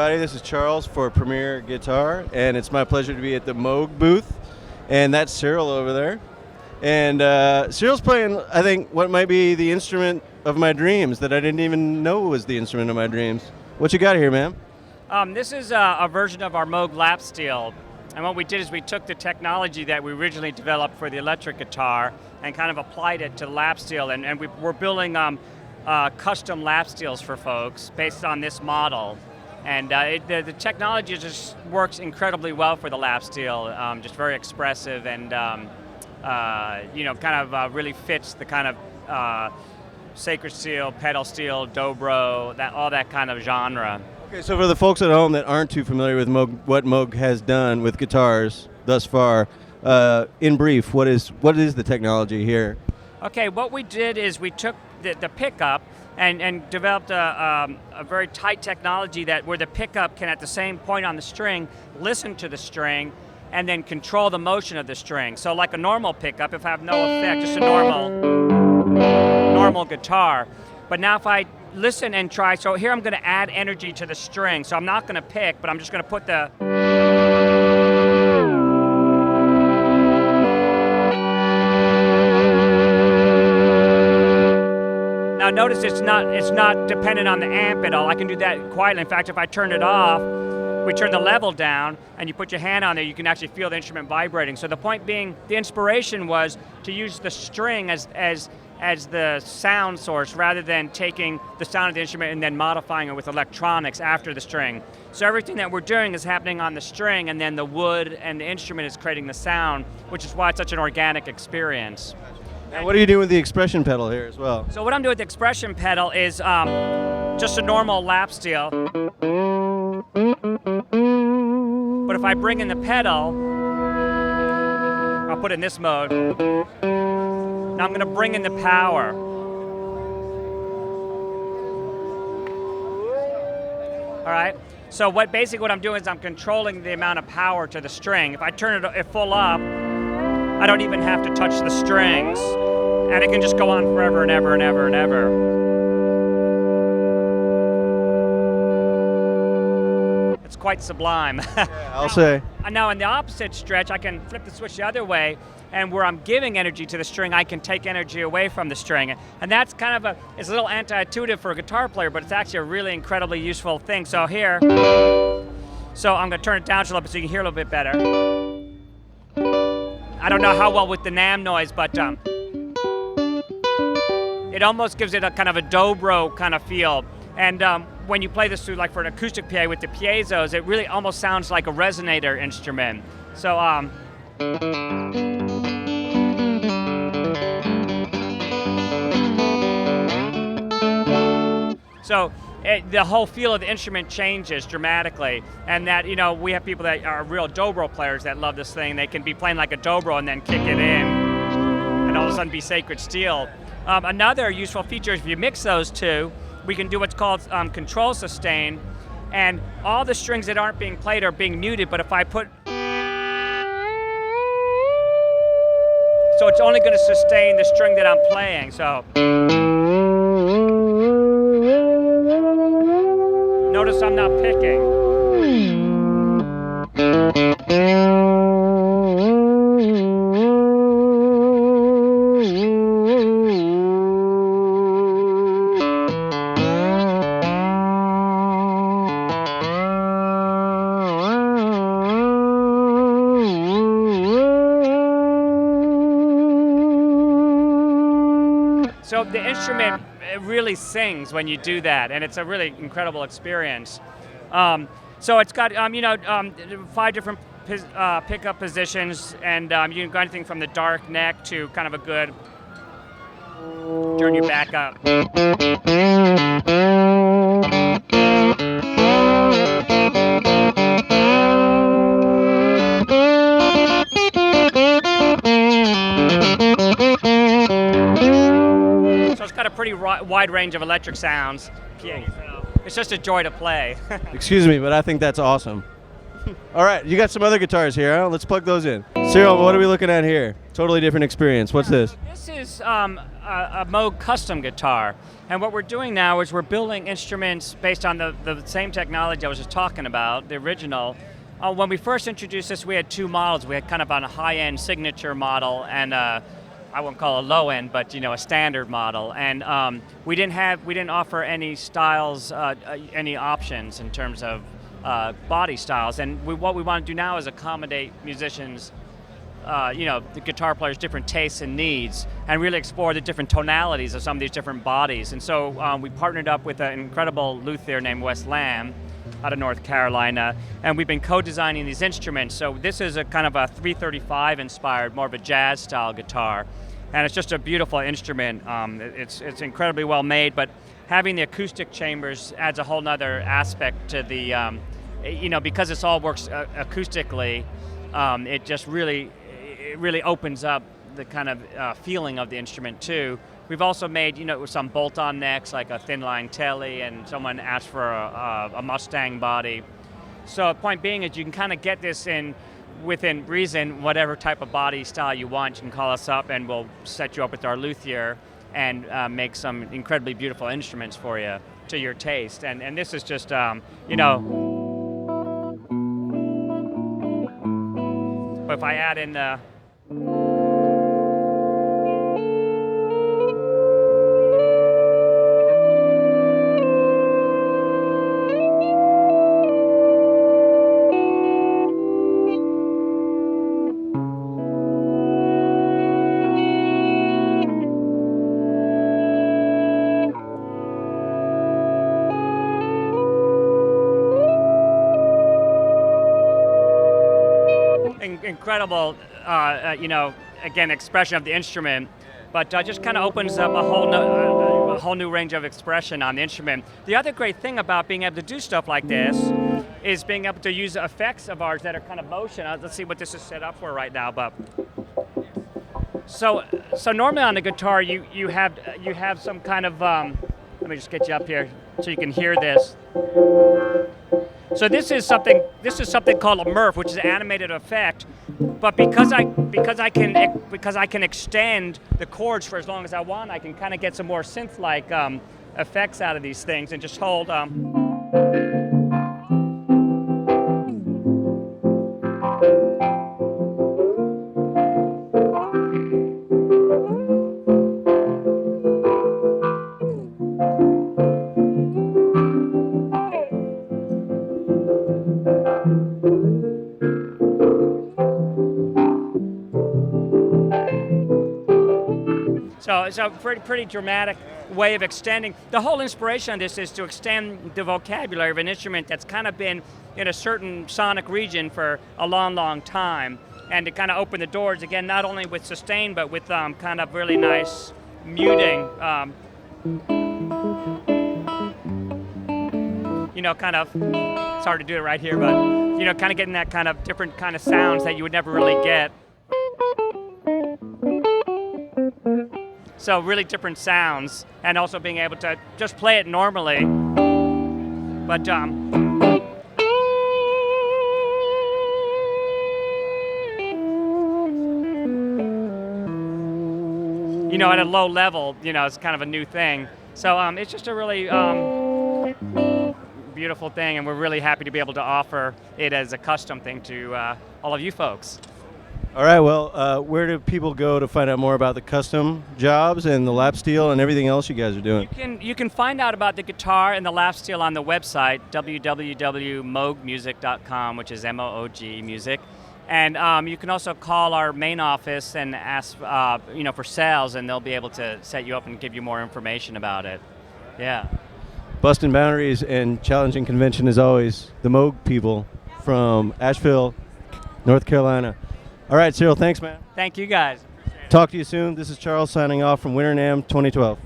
everybody. This is Charles for Premier Guitar, and it's my pleasure to be at the Moog booth. And that's Cyril over there. And Cyril's playing, I think, what might be the instrument of my dreams that I didn't even know was the instrument of my dreams. What you got here, man? This is a version of our Moog lap steel. And what we did is we took the technology that we originally developed for the electric guitar and kind of applied it to lap steel. And we're building custom lap steels for folks based on this model. And the technology just works incredibly well for the lap steel, just very expressive and really fits the kind of sacred steel, pedal steel, dobro, all that kind of genre. Okay, so for the folks at home that aren't too familiar with Moog, what Moog has done with guitars thus far, in brief, what is the technology here? Okay, what we did is we took the pickup and developed a very tight technology where the pickup can, at the same point on the string, listen to the string and then control the motion of the string. So like a normal pickup, if I have no effect, just a normal guitar. But now if I listen and try, so here I'm going to add energy to the string. So I'm not going to pick, but I'm just going to put the... Now notice it's not dependent on the amp at all. I can do that quietly. In fact, if I turn it off, we turn the level down, and you put your hand on there, you can actually feel the instrument vibrating. So the point being, the inspiration was to use the string as the sound source rather than taking the sound of the instrument and then modifying it with electronics after the string. So everything that we're doing is happening on the string, and then the wood and the instrument is creating the sound, which is why it's such an organic experience. And what are you doing with the expression pedal here as well? So what I'm doing with the expression pedal is just a normal lap steel. But if I bring in the pedal, I'll put it in this mode. Now I'm going to bring in the power. All right. So basically what I'm doing is I'm controlling the amount of power to the string. If I turn it full up, I don't even have to touch the strings, and it can just go on forever and ever and ever and ever. It's quite sublime. Yeah, I'll say. Now in the opposite stretch, I can flip the switch the other way, and where I'm giving energy to the string, I can take energy away from the string. And that's kind of it's a little anti-intuitive for a guitar player, but it's actually a really incredibly useful thing. So here, I'm going to turn it down just a little bit so you can hear a little bit better. I don't know how well with the NAMM noise, but it almost gives it a kind of a dobro kind of feel. And when you play this through, like for an acoustic PA with the piezos, it really almost sounds like a resonator instrument. So, the whole feel of the instrument changes dramatically, and that, we have people that are real dobro players that love this thing. They can be playing like a dobro and then kick it in, and all of a sudden be sacred steel. Another useful feature is if you mix those two, we can do what's called control sustain, and all the strings that aren't being played are being muted, but if I put... So it's only going to sustain the string that I'm playing, so... Notice I'm not picking. So the instrument really sings when you do that, and it's a really incredible experience. So it's got 5 different pickup positions, and you can go anything from the dark neck to kind of a good turn you back up. So it's got a pretty wide range of electric sounds. Yeah, so it's just a joy to play. Excuse me, but I think that's awesome. All right, you got some other guitars here, huh? Let's plug those in. Cyril, what are we looking at here? Totally different experience. What's this? This is a Moog custom guitar. And what we're doing now is we're building instruments based on the same technology I was just talking about, the original. When we first introduced this, we had two models. We had kind of a high-end signature model and I won't call it a low-end, but a standard model. And we didn't offer any styles, any options in terms of body styles. And what we want to do now is accommodate musicians, the guitar players' different tastes and needs, and really explore the different tonalities of some of these different bodies. And so we partnered up with an incredible luthier named Wes Lamb out of North Carolina, and we've been co-designing these instruments. So this is a kind of a 335 inspired, more of a jazz style guitar, and it's just a beautiful instrument. It's incredibly well made, but having the acoustic chambers adds a whole nother aspect to the, because this all works acoustically, it just really opens up the kind of feeling of the instrument too. We've also made, some bolt-on necks, like a thin line telly, and someone asked for a Mustang body. So the point being is you can kind of get this in within reason, whatever type of body style you want. You can call us up and we'll set you up with our luthier and make some incredibly beautiful instruments for you to your taste. And this is just, But if I add in the incredible, again, expression of the instrument, but just kind of opens up a whole new range of expression on the instrument. The other great thing about being able to do stuff like this is being able to use effects of ours that are kind of motion. Let's see what this is set up for right now, but so normally on the guitar you have some kind of let me just get you up here so you can hear this. So this is something called a MRF, which is an animated effect. But because I can extend the chords for as long as I want, I can kind of get some more synth-like effects out of these things and just hold. So it's a pretty dramatic way of extending. The whole inspiration of this is to extend the vocabulary of an instrument that's kind of been in a certain sonic region for a long, long time, and to kind of open the doors, again, not only with sustain, but with kind of really nice muting. It's hard to do it right here, but, kind of getting that kind of different kind of sounds that you would never really get. So really different sounds, and also being able to just play it normally. But at a low level, it's kind of a new thing. So it's just a really beautiful thing, and we're really happy to be able to offer it as a custom thing to all of you folks. All right, well, where do people go to find out more about the custom jobs and the lap steel and everything else you guys are doing? You can find out about the guitar and the lap steel on the website, www.moogmusic.com, which is M-O-O-G music. And you can also call our main office and ask for sales, and they'll be able to set you up and give you more information about it. Yeah. Busting boundaries and challenging convention as always. The Moog people from Asheville, North Carolina. All right, Cyril, thanks, man. Thank you, guys. Talk to you soon. This is Charles signing off from Winter NAMM 2012.